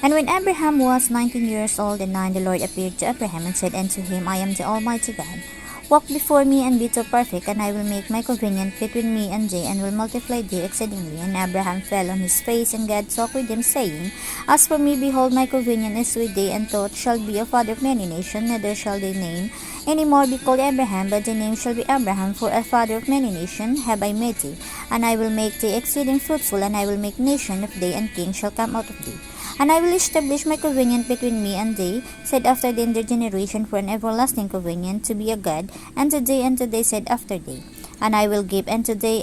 And when Abraham was 19 years old and 9, the Lord appeared to Abraham and said unto him, I am the Almighty God. Walk before me and be thou perfect, and I will make my covenant between me and thee, and will multiply thee exceedingly. And Abraham fell on his face, and God talked with him, saying, As for me, behold, my covenant is with thee, and thou shalt be a father of many nations, neither shall thy name any more be called Abraham, but thy name shall be Abraham, for a father of many nations have I made thee. And I will make thee exceeding fruitful, and I will make nation of thee, and kings shall come out of thee. And I will establish my covenant between me and thee, said after thee in their generation, for an everlasting covenant, to be a God, and to thee, said after thee. And I will give unto thee,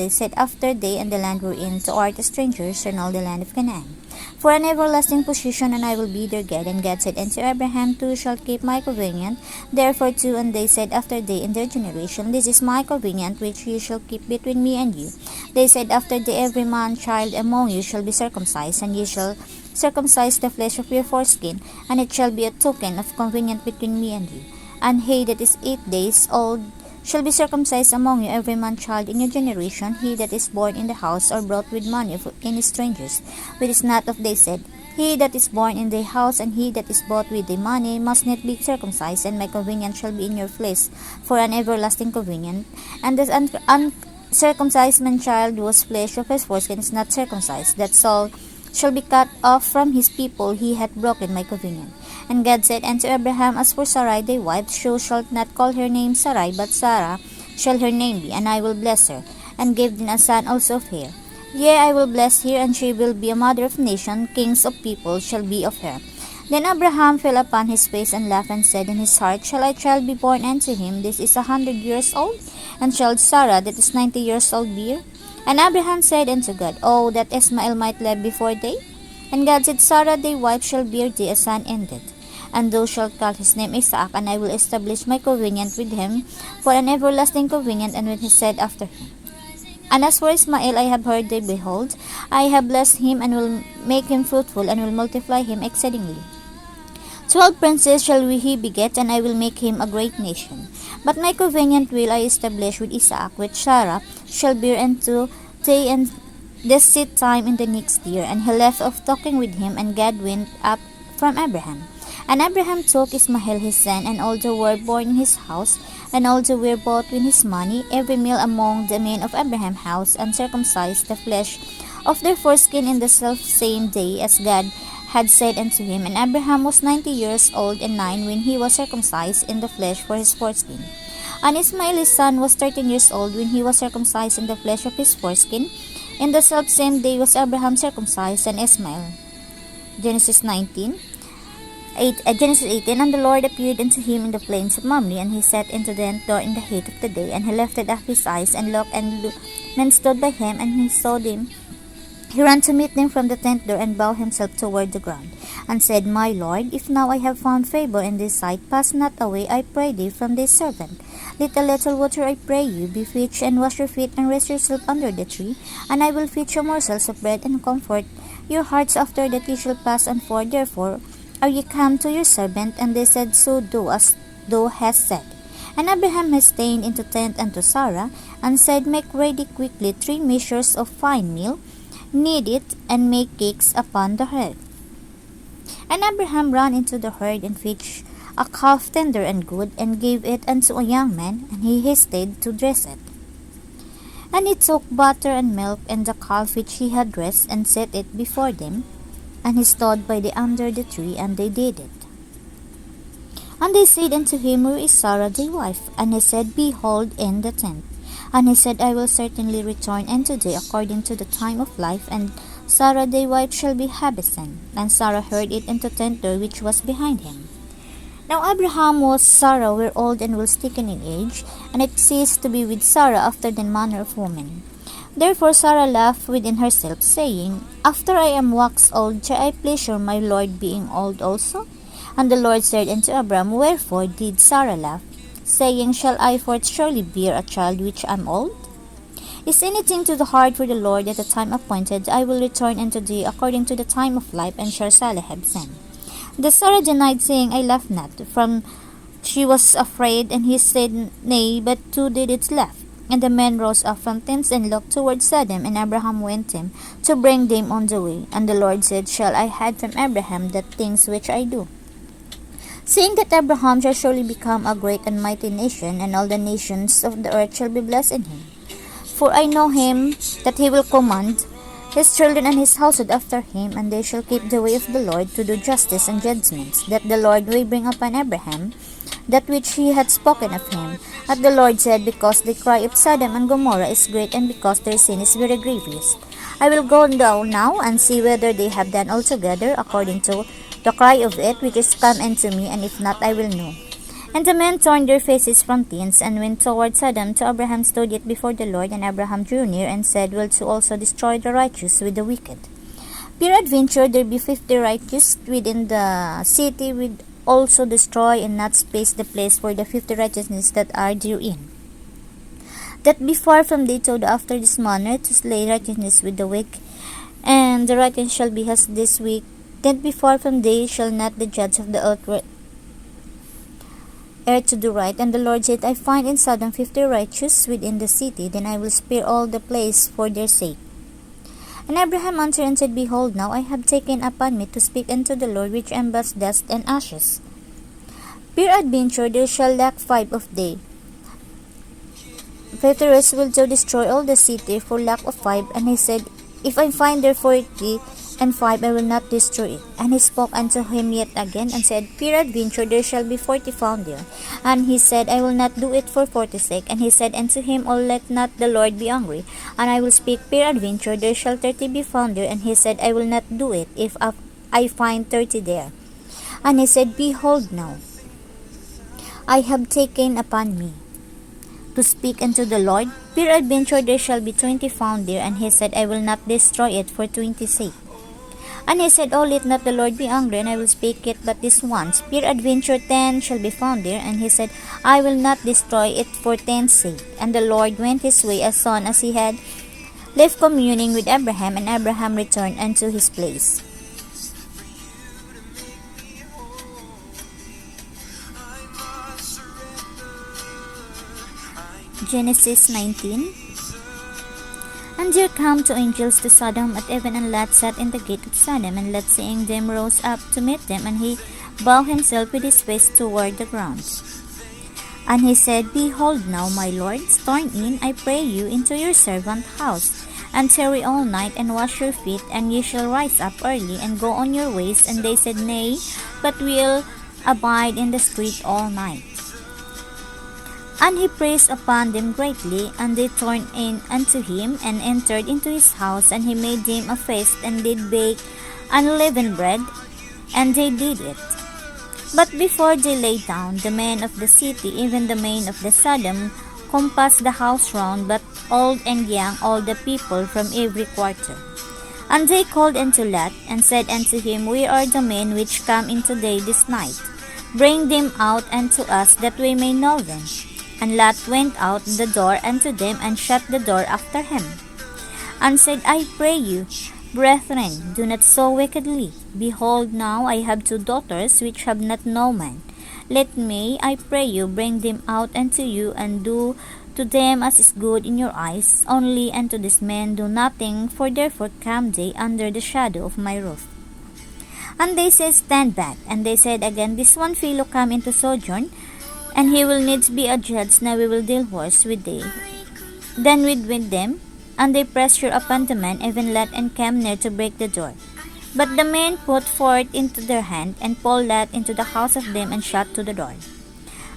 said after thee, and the land wherein thou art a stranger, and all the land of Canaan, for an everlasting possession, and I will be their God. And God said unto Abraham, Thou shalt keep my covenant. Therefore two, and they said after thee in their generation, This is my covenant which ye shall keep between me and you. They said after thee, Every man child among you shall be circumcised, and ye shall circumcise the flesh of your foreskin, and it shall be a token of covenant between me and you. And he that is 8 days old shall be circumcised among you, every man child in your generation, he that is born in the house or brought with money of any strangers, which is not of they said. He that is born in the house and he that is bought with the money must not be circumcised, and my covenant shall be in your flesh for an everlasting covenant. And this uncircumcised man child whose flesh of his foreskin is not circumcised, that soul shall be cut off from his people, he hath broken my covenant. And God said unto Abraham, As for Sarai thy wife, thou shalt not call her name Sarai, but Sarah shall her name be, and I will bless her, and give thee a son also of her. Yea, I will bless her, and she will be a mother of nations, kings of people shall be of her. Then Abraham fell upon his face and laughed, and said in his heart, Shall a child be born unto him? This is 100 years old, and shall Sarah that is 90 years old bear? And Abraham said unto God, Oh, that Ishmael might live before thee. And God said, Sarah thy wife shall bear thee a son indeed, and thou shalt call his name Isaac, and I will establish my covenant with him for an everlasting covenant, and with his seed after him. And as for Ismael, I have heard thee, behold, I have blessed him, and will make him fruitful, and will multiply him exceedingly. 12 princes shall he beget, and I will make him a great nation. But my covenant will I establish with Isaac, which Sarah shall bear unto thee in this set time in the next year. And he left off talking with him, and God went up from Abraham. And Abraham took Ismael his son, and all that were born in his house, and all that were bought with his money, every male among the men of Abraham's house, and circumcised the flesh of their foreskin in the selfsame day, as God had said unto him. And Abraham was 90 years old and 9 when he was circumcised in the flesh for his foreskin. And Ismael his son was 13 years old when he was circumcised in the flesh of his foreskin. In the selfsame day was Abraham circumcised, and Ismael. Genesis 18. And the Lord appeared unto him in the plains of Mamre, and he sat in the tent door in the heat of the day. And he lifted up his eyes, and looked, and men stood by him, and he saw them. He ran to meet them from the tent door, and bowed himself toward the ground, and said, My Lord, if now I have found favor in thy sight, pass not away, I pray thee, from thy servant. Let a little water, I pray you, be fetched, and wash your feet, and rest yourself under the tree, and I will feed you morsels of bread, and comfort your hearts after that ye shall pass on forth. Therefore are ye come to your servant? And they said, So do as thou hast said. And Abraham hastened into tent unto Sarah, and said, Make ready quickly 3 measures of fine meal, knead it, and make cakes upon the hearth. And Abraham ran into the herd, and fetched a calf tender and good, and gave it unto a young man, and he hasted to dress it. And he took butter and milk, and the calf which he had dressed, and set it before them. And he stood by the under the tree, and they did it. And they said unto him, Where is Sarah thy wife? And he said, Behold, in the tent. And he said, I will certainly return unto thee according to the time of life, and Sarah thy wife shall be Habestan. And Sarah heard it in the tent door which was behind him. Now Abraham was Sarah were old and well stricken in age, and it ceased to be with Sarah after the manner of woman. Therefore Sarah laughed within herself, saying, After I am waxed old, shall I pleasure my Lord being old also? And the Lord said unto Abram, Wherefore did Sarah laugh, saying, Shall I forth surely bear a child which am old? Is anything too hard for the Lord? At the time appointed I will return unto thee according to the time of life, and shall Sarah have son. The Sarah denied, saying, I laugh not, from she was afraid. And he said, Nay, but two did it laugh. And the men rose up from thence and looked toward Sodom, and Abraham went him to bring them on the way. And the Lord said, Shall I hide from Abraham the things which I do? Seeing that Abraham shall surely become a great and mighty nation, and all the nations of the earth shall be blessed in him. For I know him that he will command his children and his household after him, and they shall keep the way of the Lord to do justice and judgments, that the Lord may bring upon Abraham that which he had spoken of him. But the Lord said, Because the cry of Sodom and Gomorrah is great, and because their sin is very grievous, I will go down now and see whether they have done altogether according to the cry of it which is come unto me, and if not, I will know. And the men turned their faces from thence, and went toward Sodom. To Abraham stood yet before the Lord, and Abraham drew near, and said, Wilt thou also destroy the righteous with the wicked? Peradventure there be 50 righteous within the city, will also destroy and not space the place for the 50 righteousness that are therein. That be far from thee to do after this manner, to slay righteousness with the wicked, and the righteous shall be as this weak. That be far from thee shall not the judge of the earth err to do right. And the Lord said, I find in Sodom 50 righteous within the city, then I will spare all the place for their sake. And Abraham answered and said, Behold, now I have taken upon me to speak unto the Lord, which am but dust and ashes. Peradventure there shall lack 5 of day. 50 rest will thou destroy all the city for lack of 5. And he said, If I find there 40 and 5, I will not destroy it. And he spoke unto him yet again, and said, Peradventure there shall be 40 found there. And he said, I will not do it for 40's sake. And he said unto him, Oh, let not the Lord be angry, and I will speak, peradventure there shall 30 be found there. And he said, I will not do it, if I find 30 there. And he said, Behold now, I have taken upon me to speak unto the Lord, peradventure there shall be 20 found there. And he said, I will not destroy it for 20's sake. And he said, Oh, let not the Lord be angry, and I will speak it but this once. Peradventure 10 shall be found there. And he said, I will not destroy it for 10's sake. And the Lord went his way as soon as he had left communing with Abraham, and Abraham returned unto his place. Genesis 19. And there came 2 angels to Sodom at even, and Lot sat in the gate of Sodom. And Lot, seeing them, rose up to meet them, and he bowed himself with his face toward the ground. And he said, Behold now, my lords, turn in, I pray you, into your servant house, and tarry all night, and wash your feet, and ye shall rise up early, and go on your ways. And they said, Nay, but we'll abide in the street all night. And he praised upon them greatly, and they turned in unto him, and entered into his house, and he made them a feast, and did bake unleavened bread, and they did it. But before they lay down, the men of the city, even the men of the Sodom, compassed the house round, but old and young, all the people from every quarter. And they called unto Lot, and said unto him, Where are the men which come in today this night? Bring them out unto us, that we may know them. And Lot went out the door unto them, and shut the door after him, and said, I pray you, brethren, do not so wickedly. Behold, now I have 2 daughters, which have not no man. Let me, I pray you, bring them out unto you, and do to them as is good in your eyes. Only unto these men do nothing, for therefore come they under the shadow of my roof. And they said, Stand back. And they said again, This one fellow come into sojourn, and he will needs be a judge. Now we will deal worse with them. And they pressure upon the men, even Lot, and came near to break the door. But the men put forth into their hand, and pulled Lot into the house of them, and shut to the door.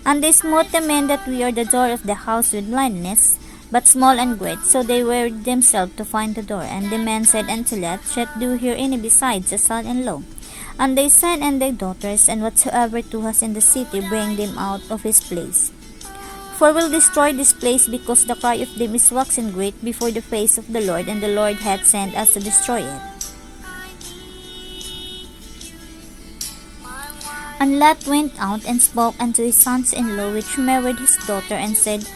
And they smote the men that were the door of the house with blindness, but small and great, so they were themselves to find the door. And the men said unto Lot, Shalt thou hear any besides a son-in-law? And they son and their daughters, and whatsoever to us in the city, bring them out of his place. For we'll destroy this place, because the cry of them is waxen great before the face of the Lord, and the Lord hath sent us to destroy it. And Lot went out and spoke unto his sons-in-law, which married his daughter, and said,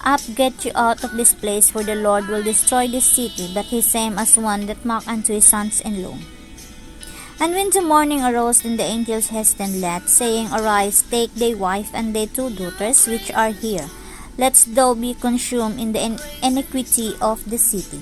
Up, get you out of this place, for the Lord will destroy this city. But he same as one that mocked unto his sons-in-law. And when the morning arose, then the angels hastened Lot, saying, Arise, take thy wife and thy 2 daughters which are here. lest thou be consumed in the iniquity of the city.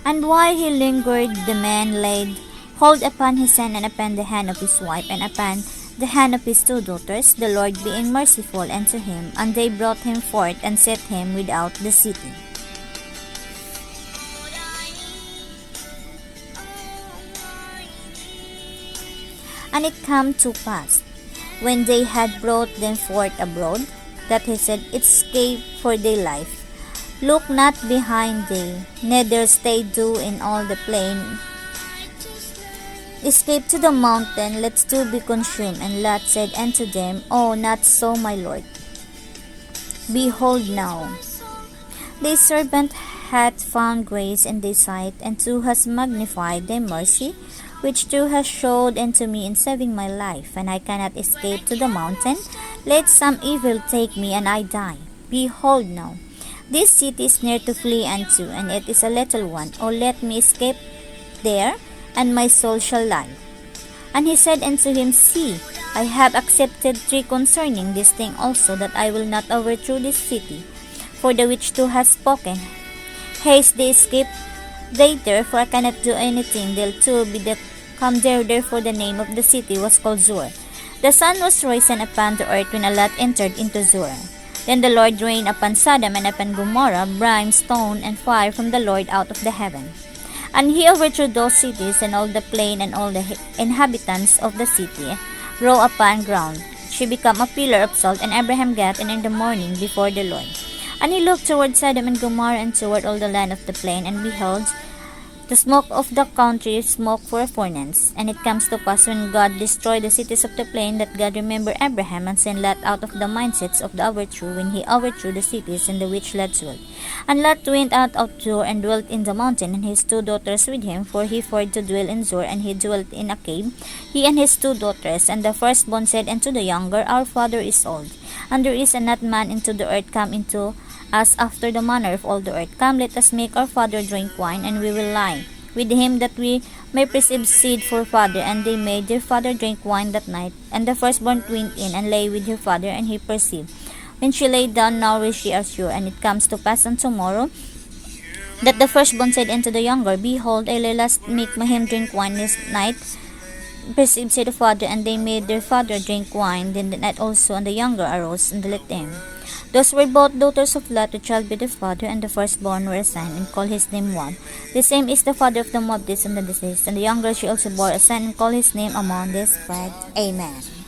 And while he lingered, the man laid hold upon his hand and upon the hand of his wife and upon the hand of his two daughters, the Lord being merciful unto him, and they brought him forth and set him without the city. And it came to pass, when they had brought them forth abroad, that he said, Escape for thy life. Look not behind thee, neither stay thou in all the plain. Escape to the mountain, lest thou be consumed. And Lot said unto them, Oh, not so, my lord. Behold now, thy servant hath found grace in thy sight, and thou hast magnified thy mercy, which thou hast showed unto me in saving my life, and I cannot escape to the mountain, lest some evil take me and I die. Behold now, this city is near to flee unto, and it is a little one. O let me escape there, and my soul shall live. And he said unto him, See, I have accepted thee concerning this thing also, that I will not overthrow this city, for the which thou hast spoken. Haste thee, escape they therefore I cannot do anything till two be the come there. Therefore the name of the city was called Zoar. The sun was risen upon the earth when Lot entered into Zoar. Then the Lord rained upon Sodom and upon Gomorrah brimstone and fire from the Lord out of the heaven. And he overthrew those cities, and all the plain and all the inhabitants of the city row upon ground. She became a pillar of salt, and Abraham gat in the morning before the Lord. And he looked toward Sodom and Gomorrah, and toward all the land of the plain, and behold, the smoke of the country smoke for a furnace. And it comes to pass, when God destroyed the cities of the plain, that God remembered Abraham, and sent Lot out of the mindsets of the overthrow, when he overthrew the cities in the which Lot dwelt. And Lot went out of Zoar, and dwelt in the mountain, and his two daughters with him, for he feared to dwell in Zoar, and he dwelt in a cave, he and his two daughters. And the firstborn said unto the younger, Our father is old, and there is not man into the earth come into us after the manner of all the earth. Come, let us make our father drink wine, and we will lie with him, that we may receive seed for father. And they made their father drink wine that night. And the firstborn went in and lay with her father, and he perceived. When she lay down, now is she assured. And it comes to pass on tomorrow, that the firstborn said unto the younger, Behold, I last make him drink wine this night. Perceived, said the father, and they made their father drink wine. Then the night also, and the younger arose and left him. Those were both daughters of Lot, the child by the father, and the firstborn were a son, and called his name Moab. The same is the father of the Moabites and the deceased. And the younger she also bore a son, and called his name Ammon, the spread. Amen.